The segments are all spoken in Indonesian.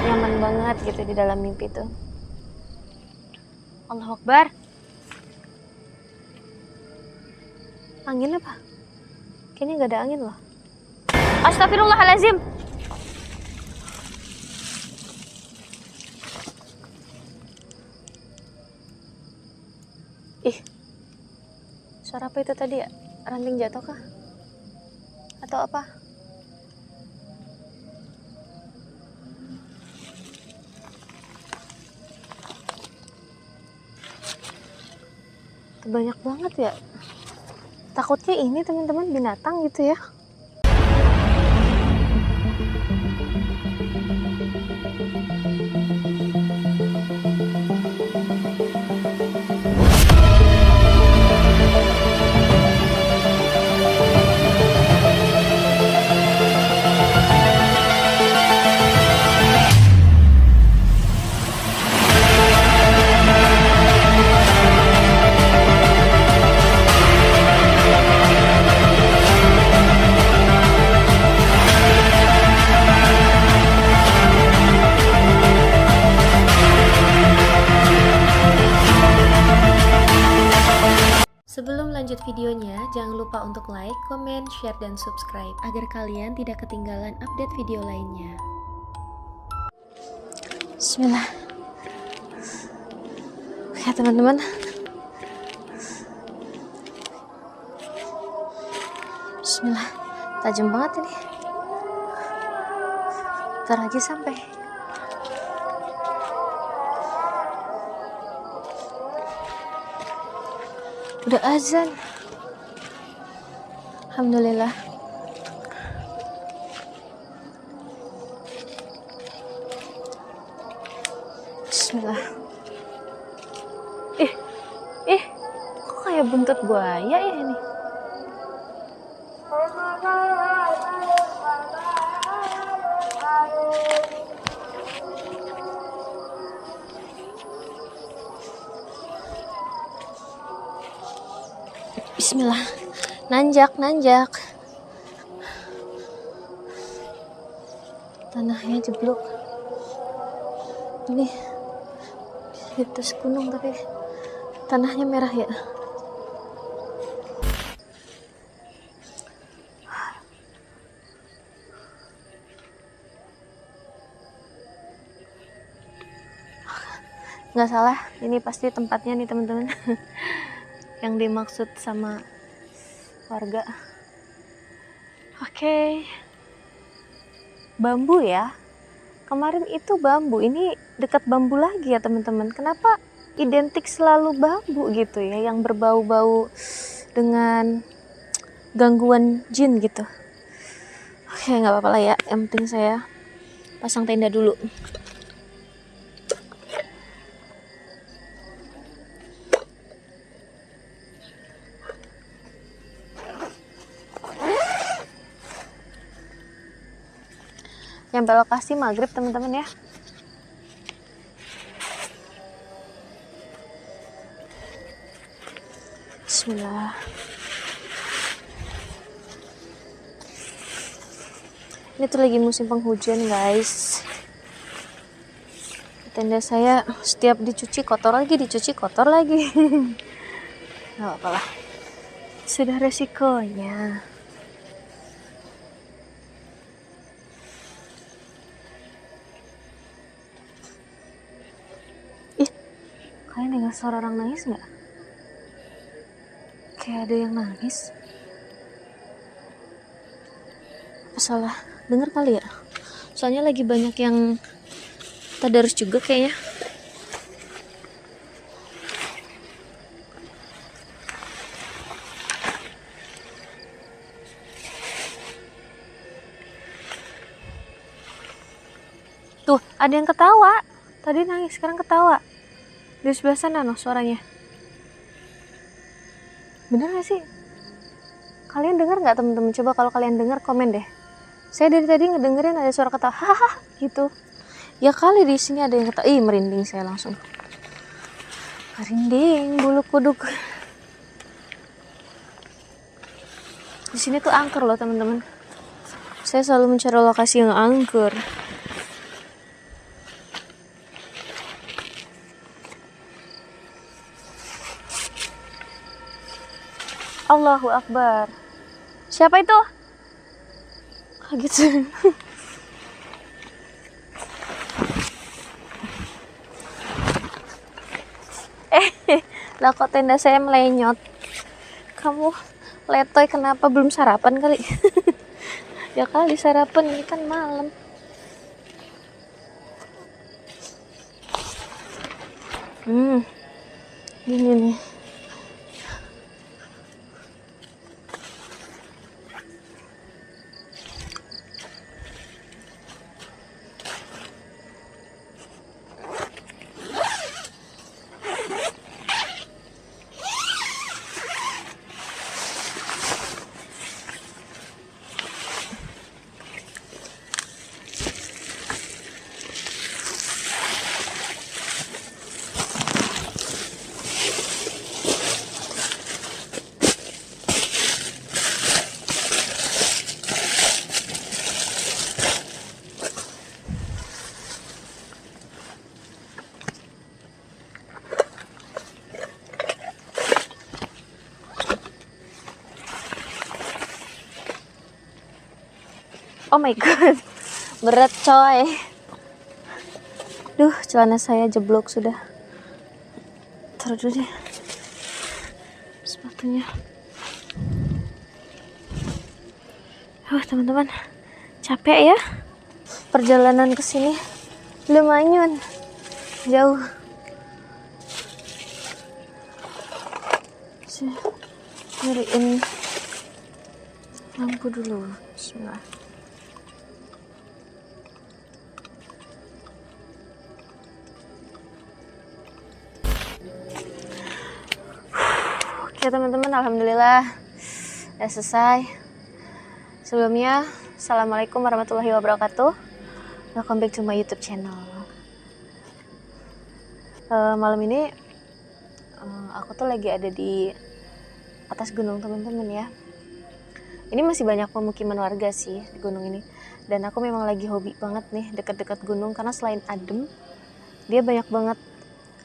nyaman banget gitu di dalam mimpi tuh. Allahu Akbar. Angin apa? Kayaknya nggak ada angin loh. Astagfirullahalazim. Ih, suara apa itu tadi ya? Ranting jatuh kah? Atau apa? Banyak banget ya. Takutnya ini teman-teman binatang gitu ya. Sebelum lanjut videonya, jangan lupa untuk like, comment, share, dan subscribe agar kalian tidak ketinggalan update video lainnya. Bismillah. Ya teman-teman. Bismillah. Tajam banget ini. Ntar lagi sampai. Udah azan. Alhamdulillah. Bismillah. Kok kayak buntut buaya ya ini? Bismillah. Nanjak. Tanahnya jeblok. Ini di atas gunung tapi tanahnya merah ya. Nggak salah, ini pasti tempatnya nih teman-teman. Yang dimaksud sama warga. Oke. Bambu ya. Kemarin itu bambu, ini dekat bambu lagi ya teman-teman. Kenapa identik selalu bambu gitu ya, yang berbau-bau dengan gangguan jin gitu. Oke, nggak apa-apa lah ya. Yang penting saya pasang tenda dulu. Nyampe lokasi maghrib teman-teman ya. Bismillah. Ini tuh lagi musim penghujan guys. Tenda saya setiap dicuci kotor lagi. Gak apa-apa lah, sudah resikonya. Kalian dengar suara orang nangis nggak? Kayak ada yang nangis. Apa salah dengar kali ya? Soalnya lagi banyak yang tadarus juga kayaknya. Tuh, ada yang ketawa. Tadi nangis, sekarang ketawa. Di sebelah sana noh suaranya. Bener gak sih? Kalian dengar nggak teman-teman? Coba kalau kalian dengar komen deh. Saya dari tadi ngedengerin ada suara ketawa, hahaha gitu. Ya kali di sini ada yang ketawa. Ih, merinding saya langsung. Merinding bulu kuduk. Di sini tuh angker loh teman-teman. Saya selalu mencari lokasi yang angker. Allahu Akbar. Siapa itu? Kaget sih. Lah kok tenda saya melenyot. Kamu letoy kenapa belum sarapan kali? Ya kali sarapan, ini kan malam. Gini nih. Oh my god, berat coy. Duh, celana saya jeblok sudah. Taruh dulu deh sepatunya. Teman-teman, capek ya perjalanan ke sini. Lumayan jauh. Nyariin lampu dulu. Bismillah. Oke teman-teman, alhamdulillah udah selesai. Sebelumnya, assalamualaikum warahmatullahi wabarakatuh. Welcome back to my YouTube channel. Malam ini aku tuh lagi ada di atas gunung teman-teman ya. Ini masih banyak pemukiman warga sih di gunung ini. Dan aku memang lagi hobi banget nih dekat-dekat gunung, karena selain adem, dia banyak banget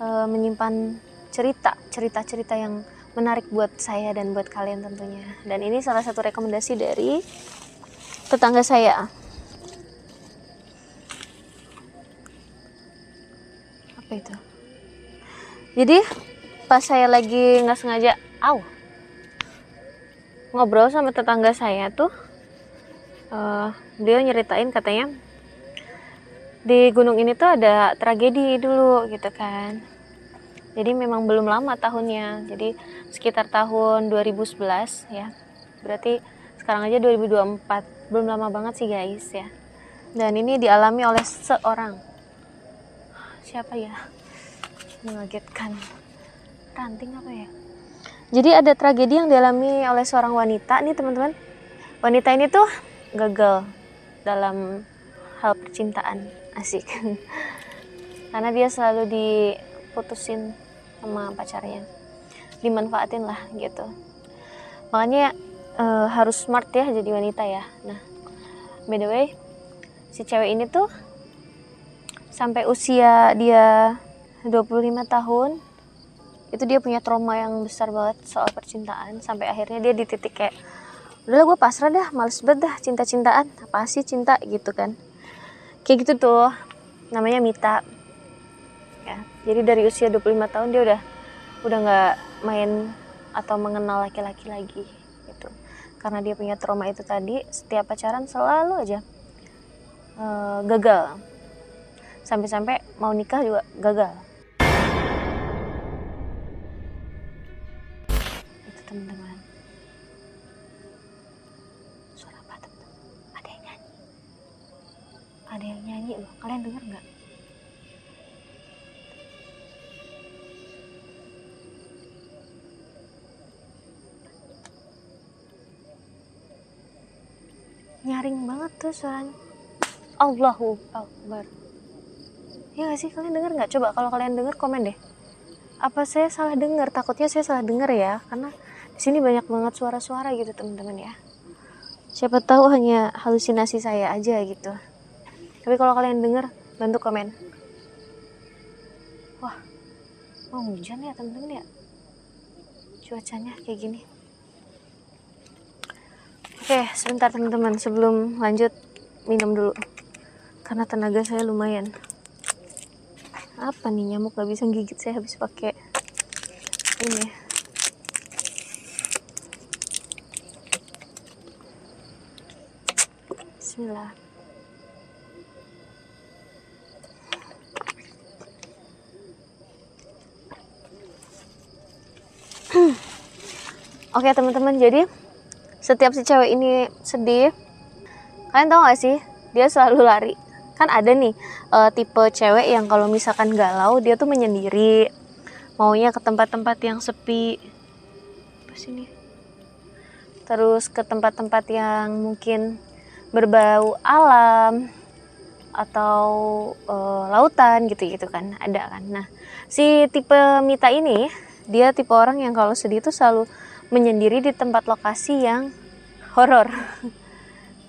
menyimpan cerita-cerita yang menarik buat saya dan buat kalian tentunya. Dan ini salah satu rekomendasi dari tetangga saya. Apa itu? Jadi pas saya lagi nggak sengaja ngobrol sama tetangga saya tuh, beliau nyeritain katanya di gunung ini tuh ada tragedi dulu gitu kan. Jadi memang belum lama tahunnya, jadi sekitar tahun 2011 ya, berarti sekarang aja 2024, belum lama banget sih guys ya. Dan ini dialami oleh seorang, siapa ya, mengagetkan, ranting apa ya. Jadi ada tragedi yang dialami oleh seorang wanita nih teman-teman. Wanita ini tuh gagal dalam hal percintaan, asik. Karena dia selalu diputusin sama pacarnya, dimanfaatin lah gitu. Makanya harus smart ya jadi wanita ya. Nah, by the way, si cewek ini tuh sampai usia dia 25 tahun itu dia punya trauma yang besar banget soal percintaan, sampai akhirnya dia di titik kayak udahlah gue pasrah dah, males banget dah cinta-cintaan, apa sih cinta gitu kan. Kayak gitu tuh, namanya Mita ya. Jadi dari usia 25 tahun dia udah nggak main atau mengenal laki-laki lagi gitu, karena dia punya trauma itu tadi. Setiap pacaran selalu aja gagal, sampai-sampai mau nikah juga gagal. Itu teman-teman. Suara apa teman-teman? Ada yang nyanyi loh, kalian dengar nggak? Nyaring banget tuh suaranya. Allahu Akbar. Ya nggak sih, kalian dengar nggak? Coba kalau kalian dengar komen deh. Apa saya salah dengar? Takutnya saya salah dengar ya, karena di sini banyak banget suara-suara gitu teman-teman ya. Siapa tahu hanya halusinasi saya aja gitu. Tapi kalau kalian dengar, bantu komen. Wah, mau hujan ya teman-teman ya. Cuacanya kayak gini. Oke, sebentar teman-teman, sebelum lanjut minum dulu karena tenaga saya lumayan. Apa nih, nyamuk gak bisa gigit saya habis pakai ini. Bismillah. Oke teman-teman, jadi setiap si cewek ini sedih, kalian tahu gak sih, dia selalu lari. Kan ada nih tipe cewek yang kalau misalkan galau dia tuh menyendiri, maunya ke tempat-tempat yang sepi, apa sini, terus ke tempat-tempat yang mungkin berbau alam atau lautan gitu-gitu kan, ada kan. Nah, si tipe Mita ini, dia tipe orang yang kalau sedih tuh selalu menyendiri di tempat lokasi yang horor.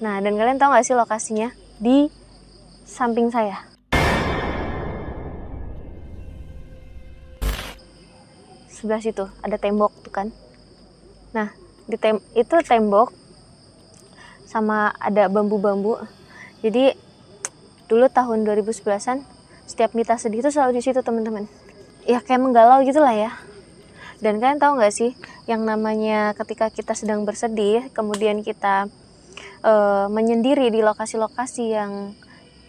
Nah, dan kalian tahu gak sih lokasinya? Di samping saya. Sebelah situ ada tembok tuh kan. Nah, itu tembok sama ada bambu-bambu. Jadi dulu tahun 2011-an setiap Mita sedih itu selalu di situ teman-teman. Ya kayak menggalau gitulah ya. Dan kalian tahu nggak sih, yang namanya ketika kita sedang bersedih, kemudian kita menyendiri di lokasi-lokasi yang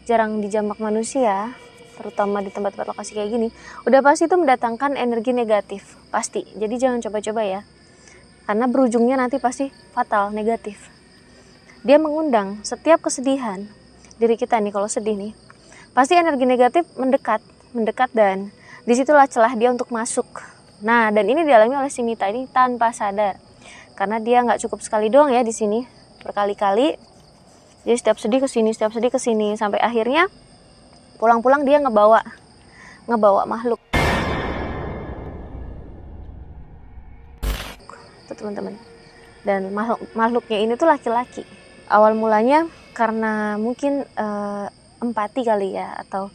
jarang dijamah manusia, terutama di tempat-tempat lokasi kayak gini, udah pasti itu mendatangkan energi negatif, pasti. Jadi jangan coba-coba ya, karena berujungnya nanti pasti fatal, negatif. Dia mengundang setiap kesedihan diri kita nih, kalau sedih nih, pasti energi negatif mendekat dan disitulah celah dia untuk masuk. Nah, dan ini dialami oleh si Mita ini tanpa sadar, karena dia nggak cukup sekali doang ya di sini, berkali-kali. Jadi setiap sedih ke sini, sampai akhirnya pulang-pulang dia ngebawa makhluk. Tuh teman-teman. Dan makhluknya ini tuh laki-laki. Awal mulanya karena mungkin empati kali ya, atau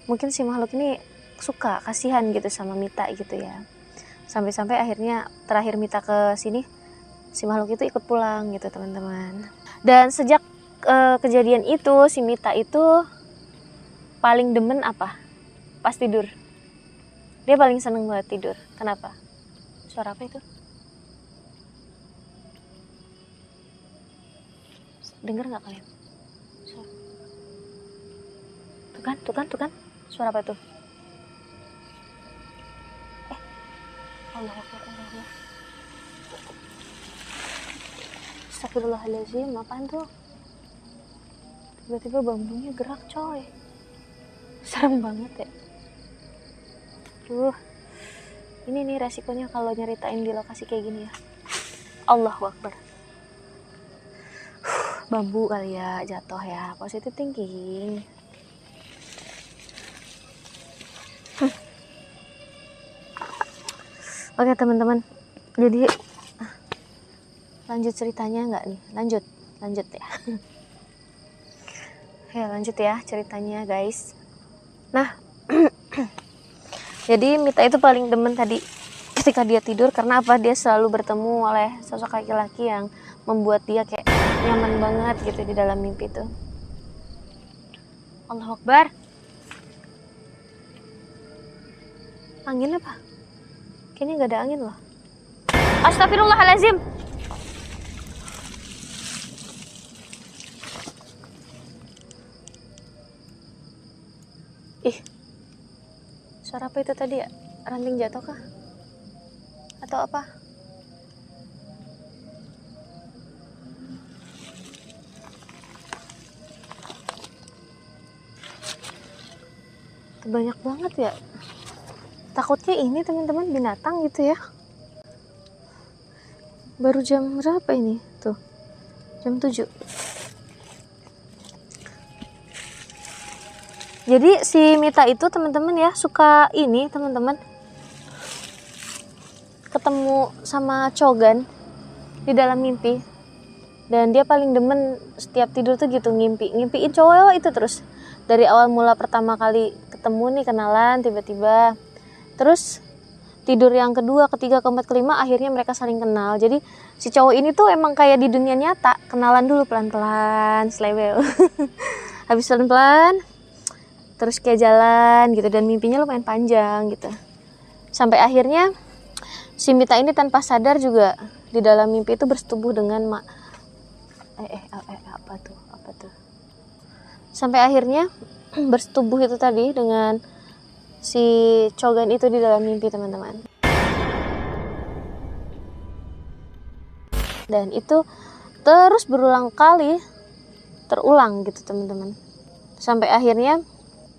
mungkin si makhluk ini suka, kasihan gitu sama Mita gitu ya. Sampai-sampai akhirnya terakhir Mita ke sini, si makhluk itu ikut pulang gitu teman-teman. Dan sejak kejadian itu, si Mita itu paling demen apa? Pas tidur. Dia paling seneng banget tidur. Kenapa? Suara apa itu? Dengar nggak kalian? Suara. Tuh kan? Suara apa itu? Allah Akbar. Astagfirullahaladzim, apaan tuh? Tiba-tiba bambunya gerak coy. Serem banget ya. Ini nih resikonya kalau nyeritain di lokasi kayak gini ya. Allahu Akbar. Bambu kali ya jatuh ya. Positive thinking. Oke teman-teman, jadi lanjut ceritanya nggak nih? Lanjut ya. Ya lanjut ya ceritanya guys. Nah, jadi Mita itu paling demen tadi ketika dia tidur, karena apa? Dia selalu bertemu oleh sosok laki-laki yang membuat dia kayak nyaman banget gitu di dalam mimpi itu. Allahu Akbar. Angin apa? Kayaknya gak ada angin loh. Astagfirullahaladzim. Suara apa itu tadi ya? Ranting jatuh kah? Atau apa? Banyak banget ya. Takutnya ini teman-teman binatang gitu ya. Baru jam berapa ini? Tuh, jam 7. Jadi si Mita itu teman-teman ya suka ini teman-teman, ketemu sama Chogan di dalam mimpi. Dan dia paling demen setiap tidur tuh gitu ngimpiin cowok itu terus. Dari awal mula pertama kali ketemu nih, kenalan, tiba-tiba terus tidur yang kedua, ketiga, keempat, kelima, akhirnya mereka saling kenal. Jadi si cowok ini tuh emang kayak di dunia nyata, kenalan dulu pelan-pelan, selewel. Habis pelan-pelan, terus kayak jalan gitu, dan mimpinya lumayan panjang gitu. Sampai akhirnya si Mita ini tanpa sadar juga di dalam mimpi itu bersetubuh dengan apa tuh? Sampai akhirnya bersetubuh itu tadi dengan si Chogan itu di dalam mimpi, teman-teman. Dan itu terus berulang kali terulang gitu, teman-teman. Sampai akhirnya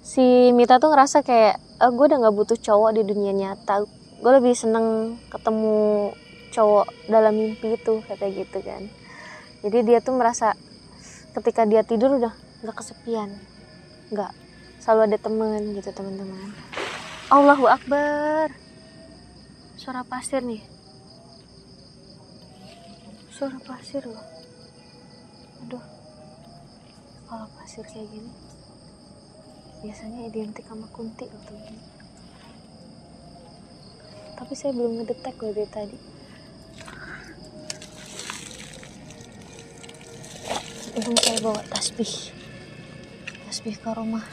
si Mita tuh ngerasa kayak gue udah gak butuh cowok di dunia nyata, gue lebih seneng ketemu cowok dalam mimpi itu, kata gitu kan. Jadi dia tuh merasa ketika dia tidur udah gak kesepian, gak, selalu ada temen gitu, teman-teman. Allahu Akbar. Suara pasir nih, suara pasir loh. Aduh, kalau pasir kayak gini biasanya identik sama kunti loh, teman-teman. Tapi saya belum ngedetek loh dari tadi. Untung saya bawa tasbih karomah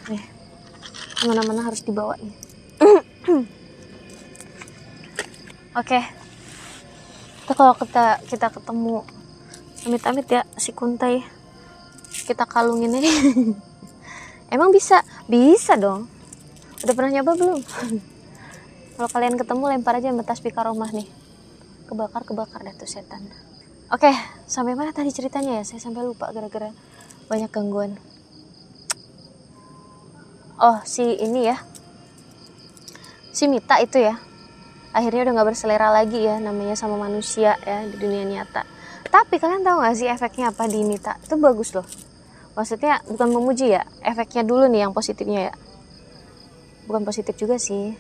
nih, kemana-mana harus dibawa nih. Oke. Itu kalau kita ketemu amit-amit ya si Kuntai, kita kalungin aja. Emang bisa dong. Udah pernah nyoba belum? Kalau kalian ketemu lempar aja sama tasbih karomah nih, kebakar dah tuh setan. Oke, sampai mana tadi ceritanya ya? Saya sampai lupa gara-gara banyak gangguan. Oh, si ini ya, si Mita itu ya, akhirnya udah gak berselera lagi ya namanya sama manusia ya di dunia nyata. Tapi kalian tahu gak sih efeknya apa di Mita? Itu bagus loh. Maksudnya bukan memuji ya, efeknya dulu nih yang positifnya ya. Bukan positif juga sih,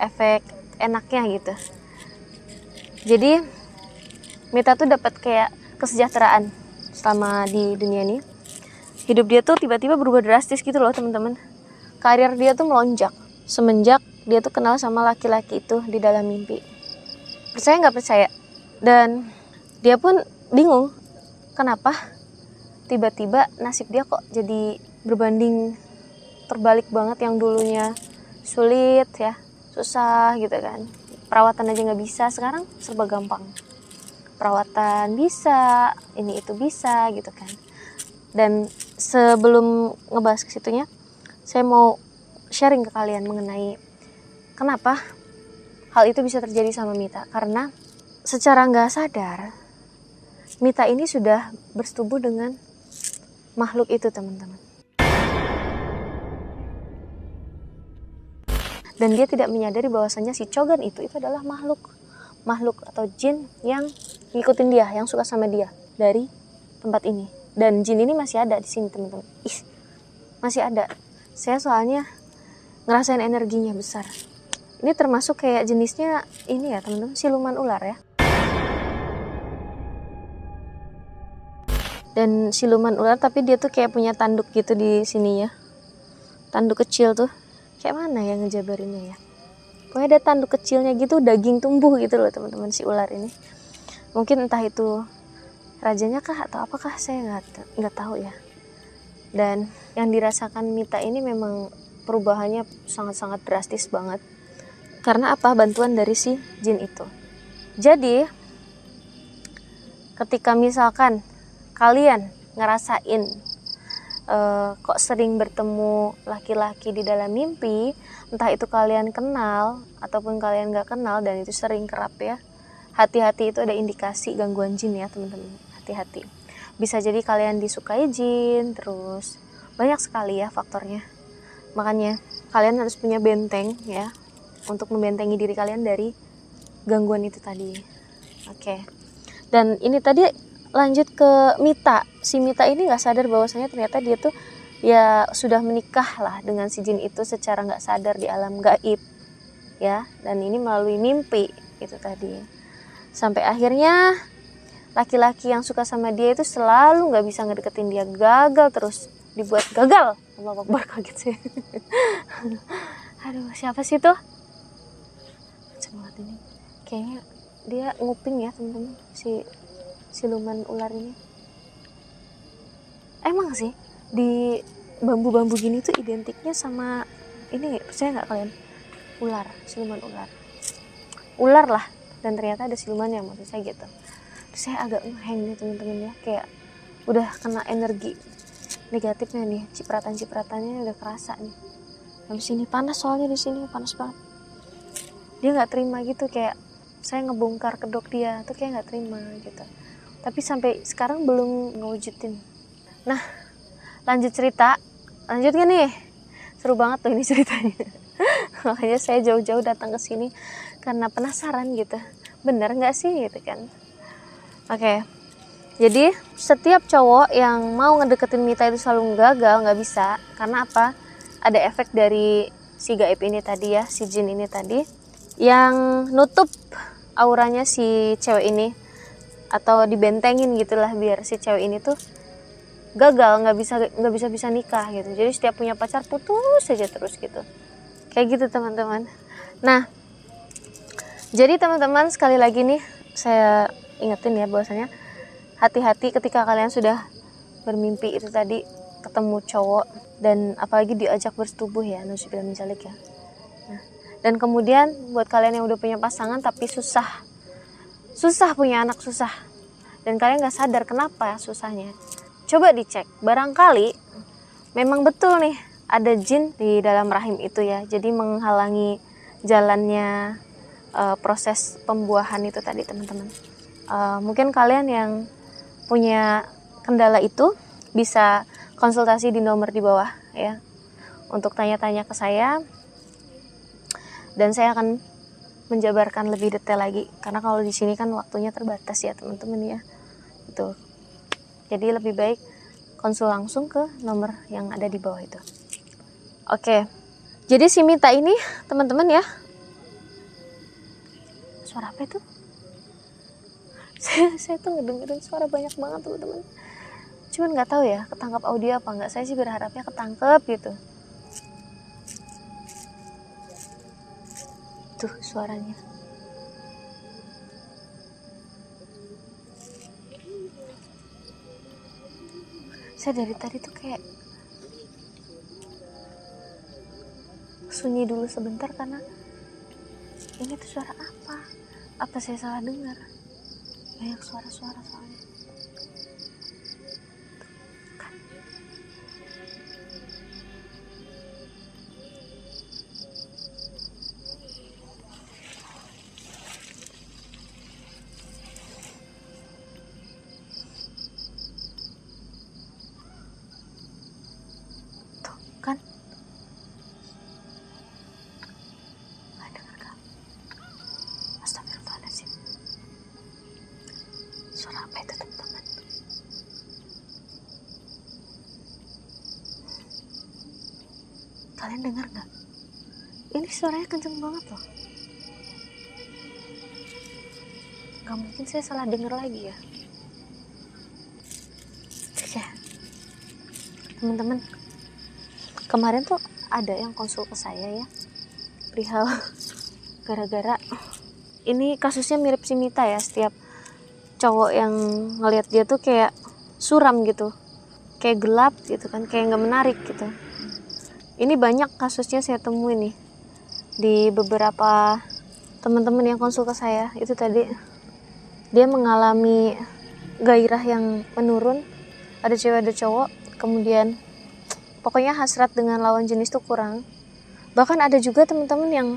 efek enaknya gitu. Jadi Mita tuh dapat kayak kesejahteraan selama di dunia ini. Hidup dia tuh tiba-tiba berubah drastis gitu loh, teman-teman. Karir dia tuh melonjak semenjak dia tuh kenal sama laki-laki itu di dalam mimpi. Percaya nggak percaya? Dan dia pun bingung kenapa tiba-tiba nasib dia kok jadi berbanding terbalik banget. Yang dulunya sulit ya, susah gitu kan, perawatan aja nggak bisa, sekarang serba gampang. Perawatan bisa, ini itu bisa gitu kan. Dan sebelum ngebahas ke situnya, saya mau sharing ke kalian mengenai kenapa hal itu bisa terjadi sama Mita. Karena secara nggak sadar Mita ini sudah bersetubuh dengan makhluk itu, teman-teman. Dan dia tidak menyadari bahwasanya si Chogan itu adalah makhluk atau jin yang ngikutin dia, yang suka sama dia dari tempat ini. Dan jin ini masih ada di sini, teman-teman. Masih ada. Saya soalnya ngerasain energinya besar. Ini termasuk kayak jenisnya ini ya, teman-teman, siluman ular ya. Dan siluman ular tapi dia tuh kayak punya tanduk gitu di sininya. Tanduk kecil tuh. Kayak mana ya ngejabarinnya ya? Pokoknya ada tanduk kecilnya gitu, daging tumbuh gitu loh, teman-teman, si ular ini. Mungkin entah itu rajanya kah atau apakah, saya nggak tahu ya. Dan yang dirasakan Mita ini memang perubahannya sangat-sangat drastis banget. Karena apa? Bantuan dari si jin itu. Jadi ketika misalkan kalian ngerasain kok sering bertemu laki-laki di dalam mimpi, entah itu kalian kenal ataupun kalian gak kenal dan itu sering kerap ya, hati-hati, itu ada indikasi gangguan jin ya, teman-teman. Hati-hati, bisa jadi kalian disukai jin, terus banyak sekali ya faktornya. Makanya kalian harus punya benteng ya, untuk membentengi diri kalian dari gangguan itu tadi. Oke. Dan ini tadi lanjut ke Mita. Si Mita ini gak sadar bahwasanya ternyata dia tuh ya sudah menikah lah dengan si jin itu secara gak sadar di alam gaib ya. Dan ini melalui mimpi itu tadi. Sampai akhirnya laki-laki yang suka sama dia itu selalu gak bisa ngedeketin dia, gagal terus, dibuat gagal. Allah Akbar, kaget sih. Aduh, siapa sih tuh? kenceng banget ini. Kayaknya dia nguping ya teman-teman, si siluman ular ini. Emang sih di bambu-bambu gini tuh identiknya sama ini, percaya nggak kalian? Ular, siluman ular lah. Dan ternyata ada silumannya, maksud saya gitu. Terus saya agak ngeheng nih teman-teman ya, kayak udah kena energi negatifnya nih, cipratan-cipratannya udah kerasa nih. Habis ini panas, soalnya di sini panas banget. Dia nggak terima gitu, kayak saya ngebongkar kedok dia tuh kayak nggak terima gitu. Tapi sampai sekarang belum ngewujudin. Nah, lanjut cerita. Lanjut gak nih? Seru banget tuh ini ceritanya. Makanya saya jauh-jauh datang ke sini karena penasaran gitu. Bener nggak sih gitu kan? Oke. Jadi setiap cowok yang mau ngedeketin Mita itu selalu gagal, nggak bisa. Karena apa? Ada efek dari si gaib ini tadi ya, si jin ini tadi, yang nutup auranya si cewek ini, atau dibentengin gitulah biar si cewek ini tuh gagal, nggak bisa nikah gitu. Jadi setiap punya pacar putus saja terus gitu. Kayak gitu teman-teman. Nah, jadi teman-teman sekali lagi nih saya ingetin ya bahwasanya hati-hati ketika kalian sudah bermimpi itu tadi ketemu cowok dan apalagi diajak bersetubuh ya, nauzubillah min dzalik ya. Nah, dan kemudian buat kalian yang udah punya pasangan tapi susah punya anak, susah, dan kalian nggak sadar kenapa susahnya, coba dicek, barangkali memang betul nih ada jin di dalam rahim itu ya, jadi menghalangi jalannya proses pembuahan itu tadi teman-teman. Mungkin kalian yang punya kendala itu bisa konsultasi di nomor di bawah ya untuk tanya-tanya ke saya, dan saya akan menjabarkan lebih detail lagi karena kalau di sini kan waktunya terbatas ya teman-teman ya. Itu. Jadi lebih baik konsul langsung ke nomor yang ada di bawah itu. Oke. Jadi si Mita ini teman-teman ya. Suara apa itu? Saya tuh ngedengerin suara banyak banget teman-teman. Cuman nggak tahu ya ketangkap audio apa nggak. Saya sih berharapnya ketangkep gitu. Tuh suaranya. Saya dari tadi tuh kayak sunyi dulu sebentar karena ini tuh suara apa? Apa saya salah dengar? Banyak suara-suara soalnya. Kan. Tuh, kan? Nggak dengar kah? Astagfirullahaladzim. Suara apa itu teman-teman? Kalian dengar nggak? Ini suaranya kenceng banget loh. Nggak mungkin saya salah dengar lagi ya. Ya, teman-teman. Kemarin tuh ada yang konsul ke saya ya. Perihal gara-gara ini kasusnya mirip si Mita ya. Setiap cowok yang ngelihat dia tuh kayak suram gitu, kayak gelap gitu kan, kayak nggak menarik gitu. Ini banyak kasusnya saya temuin nih di beberapa teman-teman yang konsul ke saya. Itu tadi dia mengalami gairah yang menurun, ada cewek ada cowok, kemudian pokoknya hasrat dengan lawan jenis tuh kurang. Bahkan ada juga teman-teman yang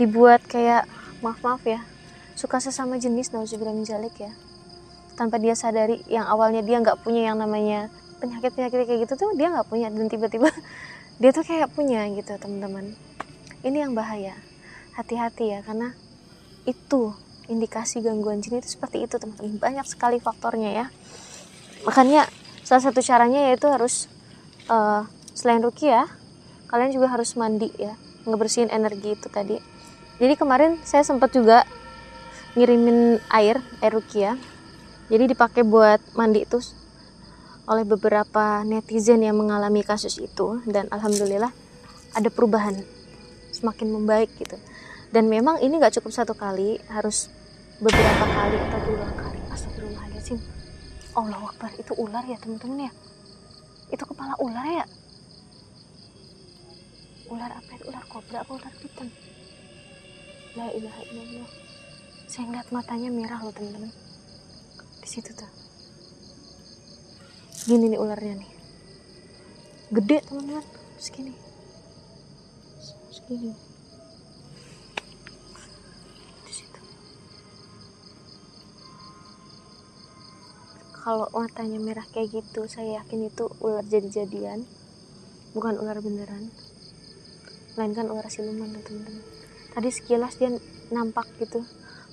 dibuat kayak maaf ya, suka sesama jenis, nauzubillah min dzalik ya, tanpa dia sadari. Yang awalnya dia nggak punya yang namanya penyakit kayak gitu tuh dia nggak punya, dan tiba-tiba dia tuh kayak punya gitu teman-teman. Ini yang bahaya, hati-hati ya, karena itu indikasi gangguan jin itu seperti itu teman-teman. Banyak sekali faktornya ya, makanya salah satu caranya yaitu harus selain ruqyah, kalian juga harus mandi ya, ngebersihin energi itu tadi. Jadi kemarin saya sempat juga ngirimin air ruqyah, jadi dipakai buat mandi itu oleh beberapa netizen yang mengalami kasus itu, dan alhamdulillah ada perubahan, semakin membaik gitu. Dan memang ini nggak cukup satu kali, harus beberapa kali atau berulang kali. Astagfirullahaladzim. Allahu Akbar, itu ular ya teman-teman ya? Itu kepala ular ya? Ular apa itu? Ular kobra apa ular piton? La ilaha illallah. Saya ngeliat matanya merah loh teman-teman. Di situ tuh. Gini nih ularnya nih. Gede teman-teman. Segini. Di situ. Kalau matanya merah kayak gitu, saya yakin itu ular jadi-jadian, bukan ular beneran, melainkan ular siluman loh teman-teman. Tadi sekilas dia nampak gitu,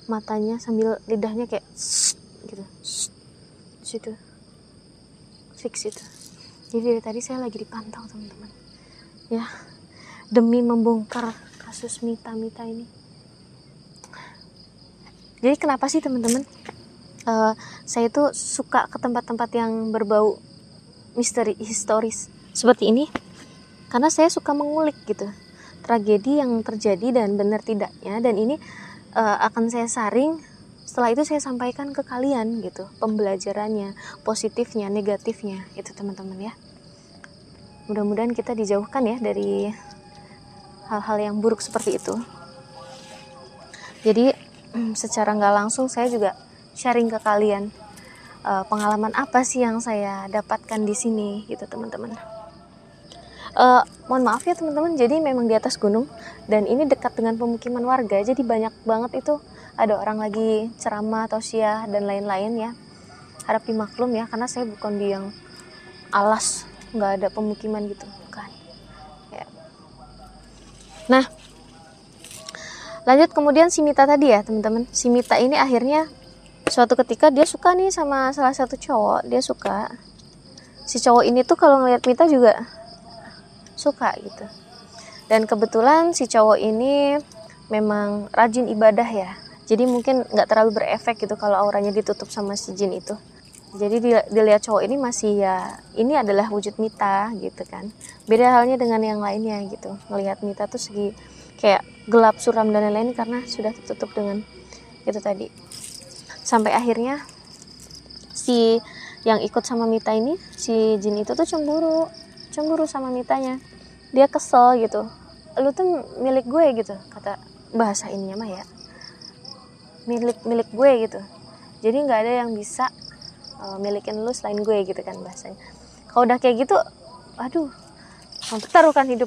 matanya sambil lidahnya kayak gitu, di situ, fix itu. Jadi dari tadi saya lagi dipantau teman-teman, ya, demi membongkar kasus Mita ini. Jadi kenapa sih teman-teman? Saya tuh suka ke tempat-tempat yang berbau misteri historis seperti ini, karena saya suka mengulik gitu tragedi yang terjadi dan benar tidaknya, dan ini akan saya saring, setelah itu saya sampaikan ke kalian gitu, pembelajarannya, positifnya, negatifnya itu teman-teman ya. Mudah-mudahan kita dijauhkan ya dari hal-hal yang buruk seperti itu. Jadi secara nggak langsung saya juga sharing ke kalian pengalaman apa sih yang saya dapatkan di sini gitu teman-teman. Mohon maaf ya teman-teman, jadi memang di atas gunung dan ini dekat dengan pemukiman warga, jadi banyak banget itu ada orang lagi ceramah, tausiah dan lain-lain ya. Harap dimaklum ya, karena saya bukan di yang alas nggak ada pemukiman gitu, bukan ya. Nah, lanjut kemudian si Mita tadi ya teman-teman. Si Mita ini akhirnya suatu ketika dia suka nih sama salah satu cowok, dia suka. Si cowok ini tuh kalau ngeliat Mita juga suka gitu. Dan kebetulan si cowok ini memang rajin ibadah ya. Jadi mungkin nggak terlalu berefek gitu kalau auranya ditutup sama si jin itu. Jadi dilihat cowok ini masih ya, ini adalah wujud Mita gitu kan. Beda halnya dengan yang lainnya gitu. Ngelihat Mita tuh segi kayak gelap, suram dan lain-lain karena sudah tertutup dengan itu tadi. Sampai akhirnya si yang ikut sama Mita ini, si jin itu tuh cemburu sama Mitanya. Dia kesel gitu, lu tuh milik gue gitu, kata bahasa ininya mah ya, milik gue gitu. Jadi nggak ada yang bisa milikin lu selain gue gitu kan bahasanya. Kalau udah kayak gitu, aduh, mempertaruhkan hidup